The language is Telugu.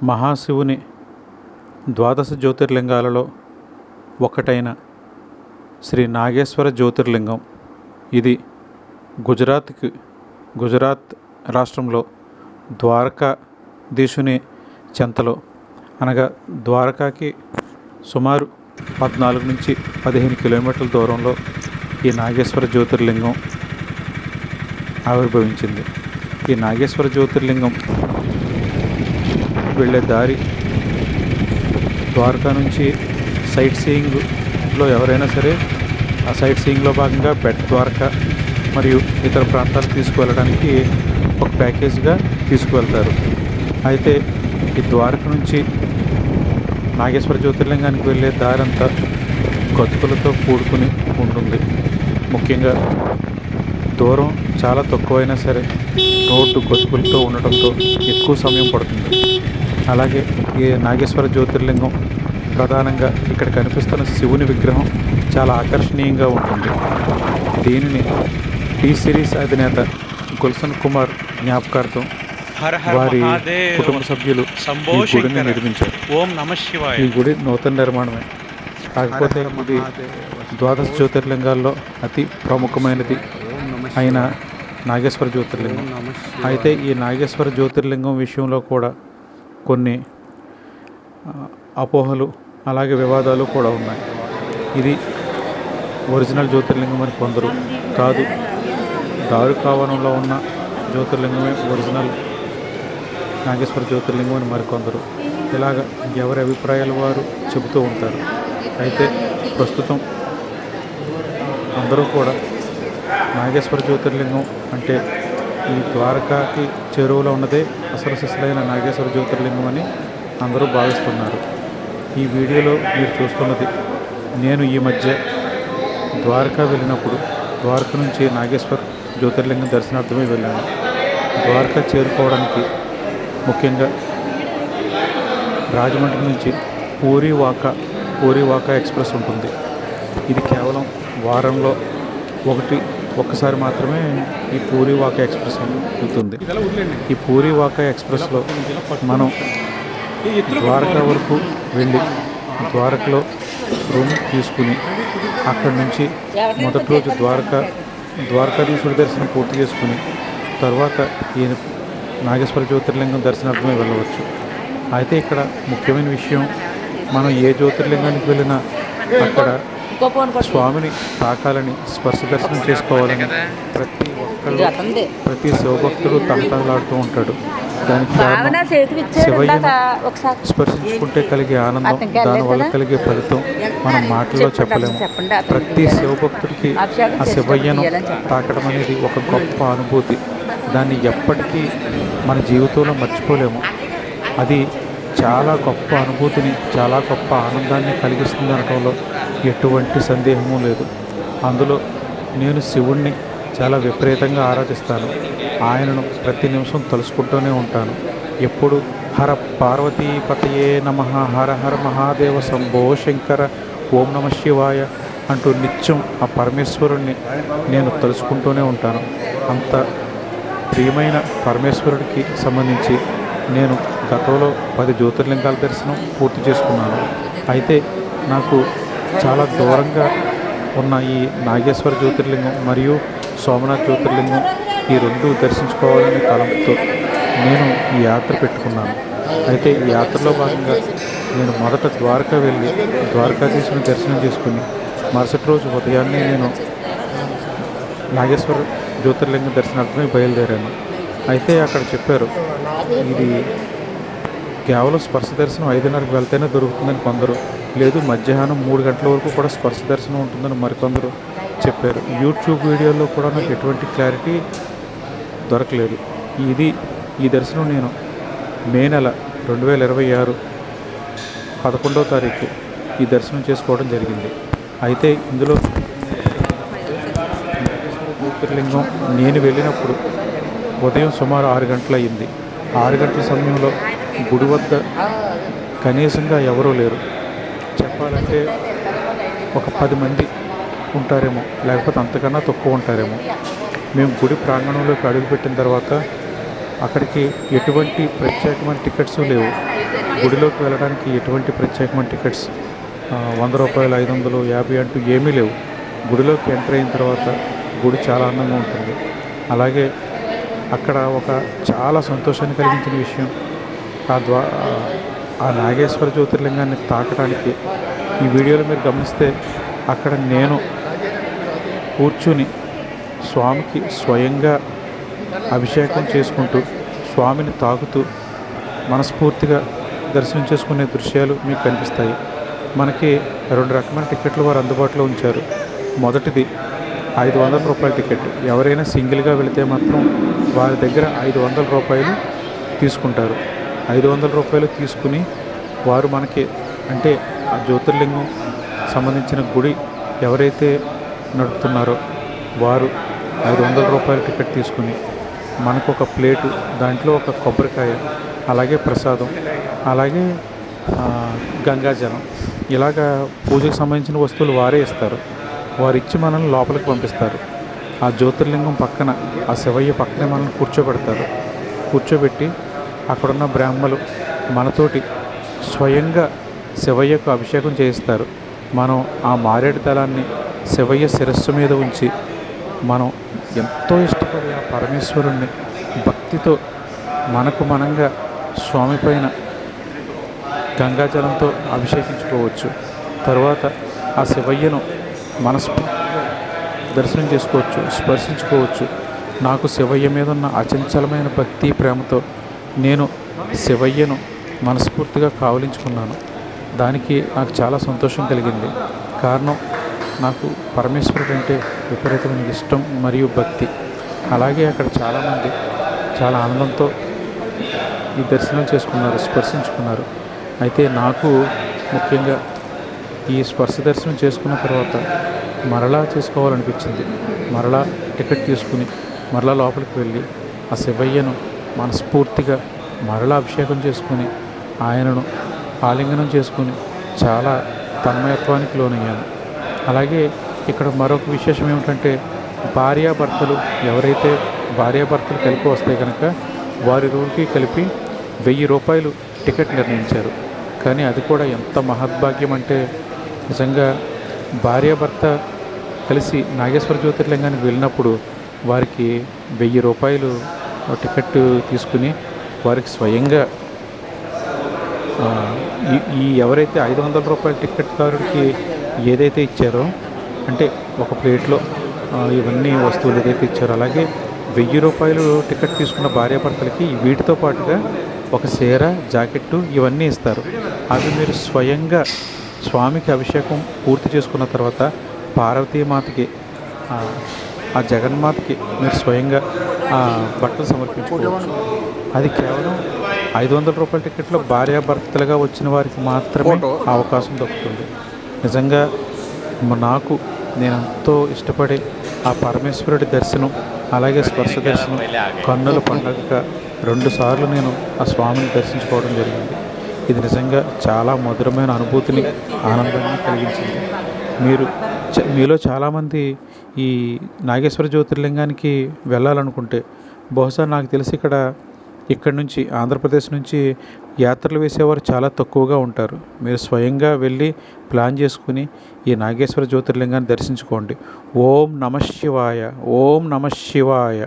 మహాశివుని ద్వాదశ జ్యోతిర్లింగాలలో ఒకటైన శ్రీ నాగేశ్వర జ్యోతిర్లింగం. ఇది గుజరాత్ రాష్ట్రంలో ద్వారకాధీశుని చెంతలో అనగా ద్వారకాకి సుమారు 14 నుంచి 15 కిలోమీటర్ల దూరంలో ఈ నాగేశ్వర జ్యోతిర్లింగం ఆవిర్భవించింది. ఈ నాగేశ్వర జ్యోతిర్లింగం వెళ్ళే దారి ద్వారకా నుంచి సైట్ సీయింగ్లో ఎవరైనా సరే ఆ సైట్ సీయింగ్లో భాగంగా బెట్ ద్వారకా మరియు ఇతర ప్రాంతాలకు తీసుకువెళ్ళడానికి ఒక ప్యాకేజ్గా తీసుకువెళ్తారు. అయితే ఈ ద్వారక నుంచి నాగేశ్వర జ్యోతిర్లింగానికి వెళ్ళే దారంతా గతుకులతో కూడుకుని ఉంటుంది. ముఖ్యంగా దూరం చాలా తక్కువైనా సరే రోడ్డు గతుకులతో ఉండటంతో ఎక్కువ సమయం పడుతుంది. అలాగే ఈ నాగేశ్వర జ్యోతిర్లింగం ప్రధానంగా ఇక్కడ కనిపిస్తున్న శివుని విగ్రహం చాలా ఆకర్షణీయంగా ఉంటుంది. దీనిని టీ సిరీస్ అధినేత గుల్షన్ కుమార్ జ్ఞాపకార్థం వారి కుటుంబ సభ్యులు ఈ గుడిని నిర్మించారు. ఈ గుడి నూతన నిర్మాణమే, కాకపోతే ఇది ద్వాదశ జ్యోతిర్లింగాల్లో అతి ప్రముఖమైనది అయిన నాగేశ్వర జ్యోతిర్లింగం. అయితే ఈ నాగేశ్వర జ్యోతిర్లింగం విషయంలో కూడా కొన్ని అపోహలు అలాగే వివాదాలు కూడా ఉన్నాయి. ఇది ఒరిజినల్ జ్యోతిర్లింగం అని కొందరు, కాదు దారుకావనంలో ఉన్న జ్యోతిర్లింగమే ఒరిజినల్ నాగేశ్వర జ్యోతిర్లింగం అని మరికొందరు. ఇలాగ ఎవరి అభిప్రాయాలు వారు చెబుతూ ఉంటారు. అయితే ప్రస్తుతం అందరూ కూడా నాగేశ్వర జ్యోతిర్లింగం అంటే ఈ ద్వారకాకి చేరువలో ఉన్నదే అసలు సిసలైన నాగేశ్వర జ్యోతిర్లింగం అని అందరూ భావిస్తున్నారు. ఈ వీడియోలో మీరు చూస్తున్నది నేను ఈ మధ్య ద్వారకా వెళ్ళినప్పుడు ద్వారక నుంచి నాగేశ్వర జ్యోతిర్లింగం దర్శనార్థమే వెళ్ళాను. ద్వారకా చేరుకోవడానికి ముఖ్యంగా రాజమండ్రి నుంచి పూరీ వాకా ఎక్స్ప్రెస్ ఉంటుంది. ఇది కేవలం వారంలో ఒక్కసారి మాత్రమే ఈ పూరీ వాకా ఎక్స్ప్రెస్ వెళ్తుంది. ఈ పూరీ వాకా ఎక్స్ప్రెస్లో మనం ద్వారకా వరకు వెళ్ళి ద్వారకలో రూమ్ తీసుకుని అక్కడి నుంచి మొదటి రోజు ద్వారకాధీశుడి దర్శనం పూర్తి చేసుకుని తర్వాత ఈ నాగేశ్వర జ్యోతిర్లింగం దర్శనార్థమే వెళ్ళవచ్చు. అయితే ఇక్కడ ముఖ్యమైన విషయం, మనం ఏ జ్యోతిర్లింగానికి వెళ్ళినా అక్కడ స్వామిని తాకాలని, స్పర్శ దర్శనం చేసుకోవాలని ప్రతి శివభక్తుడు తహతహలాడుతూ ఉంటాడు. దానికి కారణం శివయ్యను స్పర్శించుకుంటే కలిగే ఆనందం, దానివల్ల కలిగే ఫలితం మనం మాటల్లో చెప్పలేము. ప్రతి శివభక్తుడికి ఆ శివయ్యను తాకడం అనేది ఒక గొప్ప అనుభూతి. దాన్ని ఎప్పటికీ మన జీవితంలో మర్చిపోలేము. అది చాలా గొప్ప అనుభూతిని, చాలా గొప్ప ఆనందాన్ని కలిగిస్తుంది అనడంలో ఎటువంటి సందేహము లేదు. అందులో నేను శివుణ్ణి చాలా విపరీతంగా ఆరాధిస్తాను. ఆయనను ప్రతి నిమిషం తలుసుకుంటూనే ఉంటాను. ఎప్పుడు హర పార్వతీపతయే నమః, హర హర మహాదేవ శంభో శంకర, ఓం నమః శివాయ అంటూ నిత్యం ఆ పరమేశ్వరుణ్ణి నేను తలుసుకుంటూనే ఉంటాను. అంత ప్రియమైన పరమేశ్వరుడికి సంబంధించి నేను గతంలో 10 జ్యోతిర్లింగాల దర్శనం పూర్తి చేసుకున్నాను. అయితే నాకు చాలా దూరంగా ఉన్న ఈ నాగేశ్వర జ్యోతిర్లింగం మరియు సోమనాథ్ జ్యోతిర్లింగం ఈ రెండు దర్శించుకోవాలనే తలంపుతో నేను ఈ యాత్ర పెట్టుకున్నాను. అయితే ఈ యాత్రలో భాగంగా నేను మొదట ద్వారకా వెళ్ళి ద్వారకాధీశుని దర్శనం చేసుకుని మరుసటి రోజు ఉదయాన్నే నేను నాగేశ్వర జ్యోతిర్లింగం దర్శనార్థమే బయలుదేరాను. అయితే అక్కడ చెప్పారు, ఇది కేవలం స్పర్శ దర్శనం 5:30కి వెళ్తేనే దొరుకుతుందని కొందరు, లేదు మధ్యాహ్నం 3 గంటల వరకు కూడా స్పర్శ దర్శనం ఉంటుందని మరికొందరు చెప్పారు. యూట్యూబ్ వీడియోలో కూడా నాకు ఎటువంటి క్లారిటీ దొరకలేదు. ఈ దర్శనం నేను మే నెల 2026 11వ తారీఖు ఈ దర్శనం చేసుకోవడం జరిగింది. అయితే ఇందులో జ్యోతిర్లింగం నేను వెళ్ళినప్పుడు ఉదయం సుమారు 6 గంటలు అయ్యింది. 6 గంటల సమయంలో గుడి వద్ద కనీసంగా ఎవరూ లేరు. చెప్పాలంటే ఒక 10 మంది ఉంటారేమో, లేకపోతే అంతకన్నా తక్కువ ఉంటారేమో. మేము గుడి ప్రాంగణంలోకి అడుగుపెట్టిన తర్వాత అక్కడికి ఎటువంటి ప్రత్యేకమైన టికెట్స్ లేవు. గుడిలోకి వెళ్ళడానికి ఎటువంటి ప్రత్యేకమైన టికెట్స్ 100 రూపాయలు, 500, 50 అంటూ ఏమీ లేవు. గుడిలోకి ఎంటర్ అయిన తర్వాత గుడి చాలా అందంగా ఉంటుంది. అలాగే అక్కడ ఒక చాలా సంతోషాన్ని కలిగించిన విషయం, ఆ నాగేశ్వర జ్యోతిర్లింగాన్ని తాకడానికి ఈ వీడియోలో మీరు గమనిస్తే అక్కడ నేను కూర్చుని స్వామికి స్వయంగా అభిషేకం చేసుకుంటూ స్వామిని తాకుతూ మనస్ఫూర్తిగా దర్శనం చేసుకునే దృశ్యాలు మీకు కనిపిస్తాయి. మనకి 2 రకమైన టికెట్లు వారు అందుబాటులో ఉంచారు. మొదటిది 500 రూపాయల టికెట్. ఎవరైనా సింగిల్గా వెళితే మాత్రం వారి దగ్గర 500 రూపాయలు తీసుకుంటారు. 500 రూపాయలు తీసుకుని వారు మనకి అంటే ఆ జ్యోతిర్లింగం సంబంధించిన గుడి ఎవరైతే నడుపుతున్నారో వారు 500 రూపాయల టికెట్ తీసుకుని మనకు ఒక ప్లేటు, దాంట్లో ఒక కొబ్బరికాయ, అలాగే ప్రసాదం, అలాగే గంగాజలం, ఇలాగా పూజకు సంబంధించిన వస్తువులు వారే ఇస్తారు. వారు ఇచ్చి మనల్ని లోపలికి పంపిస్తారు. ఆ జ్యోతిర్లింగం పక్కన, ఆ శివయ్య పక్కనే మనల్ని కూర్చోబెట్టి అక్కడున్న బ్రాహ్మలు మనతోటి స్వయంగా శివయ్యకు అభిషేకం చేయిస్తారు. మనం ఆ మారేడు దళాన్ని శివయ్య శిరస్సు మీద ఉంచి మనం ఎంతో ఇష్టపడి ఆ పరమేశ్వరుణ్ణి భక్తితో మనకు మనంగా స్వామి పైన గంగాజలంతో అభిషేకించుకోవచ్చు. తర్వాత ఆ శివయ్యను మనస్ఫూర్తిగా దర్శనం చేసుకోవచ్చు, స్పర్శించుకోవచ్చు. నాకు శివయ్య మీద ఉన్న అచంచలమైన భక్తి ప్రేమతో నేను శివయ్యను మనస్ఫూర్తిగా కావలించుకున్నాను. దానికి నాకు చాలా సంతోషం కలిగింది. కారణం, నాకు పరమేశ్వరుడు అంటే విపరీతమైన ఇష్టం మరియు భక్తి. అలాగే అక్కడ చాలామంది చాలా ఆనందంతో ఈ దర్శనం చేసుకున్నారు, స్పర్శించుకున్నారు. అయితే నాకు ముఖ్యంగా ఈ స్పర్శ దర్శనం చేసుకున్న తర్వాత మరలా చేసుకోవాలనిపించింది. మరలా టికెట్ తీసుకుని మరలా లోపలికి వెళ్ళి ఆ శివయ్యను మనస్ఫూర్తిగా మరలా అభిషేకం చేసుకుని ఆయనను ఆలింగనం చేసుకుని చాలా తన్మయత్వానికి లోనయ్యాను. అలాగే ఇక్కడ మరొక విశేషం ఏమిటంటే, భార్యాభర్తలు ఎవరైతే భార్యాభర్తలు కలిపి వస్తే కనుక వారి రోజుకి కలిపి 1000 రూపాయలు టికెట్ నిర్ణయించారు. కానీ అది కూడా ఎంత మహద్భాగ్యం అంటే, నిజంగా భార్యాభర్త కలిసి నాగేశ్వర జ్యోతిర్లింగానికి వెళ్ళినప్పుడు వారికి 1000 రూపాయలు టికెట్ తీసుకుని వారికి స్వయంగా ఈ ఎవరైతే 500 రూపాయల టికెట్దారుడికి ఏదైతే ఇచ్చారో, అంటే ఒక ప్లేట్లో ఇవన్నీ వస్తువులు ఏదైతే ఇచ్చారో, అలాగే 1000 రూపాయలు టికెట్ తీసుకున్న భార్యాభర్తలకి వీటితో పాటుగా ఒక చీర, జాకెట్టు ఇవన్నీ ఇస్తారు. అవి మీరు స్వయంగా స్వామికి అభిషేకం పూర్తి చేసుకున్న తర్వాత పార్వతీమాతకి, ఆ జగన్మాతకి మీరు స్వయంగా ఆ బట్టలు సమర్పించుకోవచ్చు. అది కేవలం 500 రూపాయల టికెట్లో భార్యాభర్తలుగా వచ్చిన వారికి మాత్రమే అవకాశం దొరుకుతుంది. నిజంగా నాకు నేను ఎంతో ఇష్టపడే ఆ పరమేశ్వరుడి దర్శనం, అలాగే స్పర్శ దర్శనం, కన్నుల పండగగా 2 సార్లు నేను ఆ స్వామిని దర్శించుకోవడం జరిగింది. ఇది నిజంగా చాలా మధురమైన అనుభూతిని, ఆనందాన్ని కలిగించింది. మీలో చాలామంది ఈ నాగేశ్వర జ్యోతిర్లింగానికి వెళ్ళాలనుకుంటే, బహుశా నాకు తెలిసి ఇక్కడి నుంచి ఆంధ్రప్రదేశ్ నుంచి యాత్రలు వేసేవారు చాలా తక్కువగా ఉంటారు. మీరు స్వయంగా వెళ్ళి ప్లాన్ చేసుకుని ఈ నాగేశ్వర జ్యోతిర్లింగాన్ని దర్శించుకోండి. ఓం నమః శివాయ, ఓం నమః శివాయ.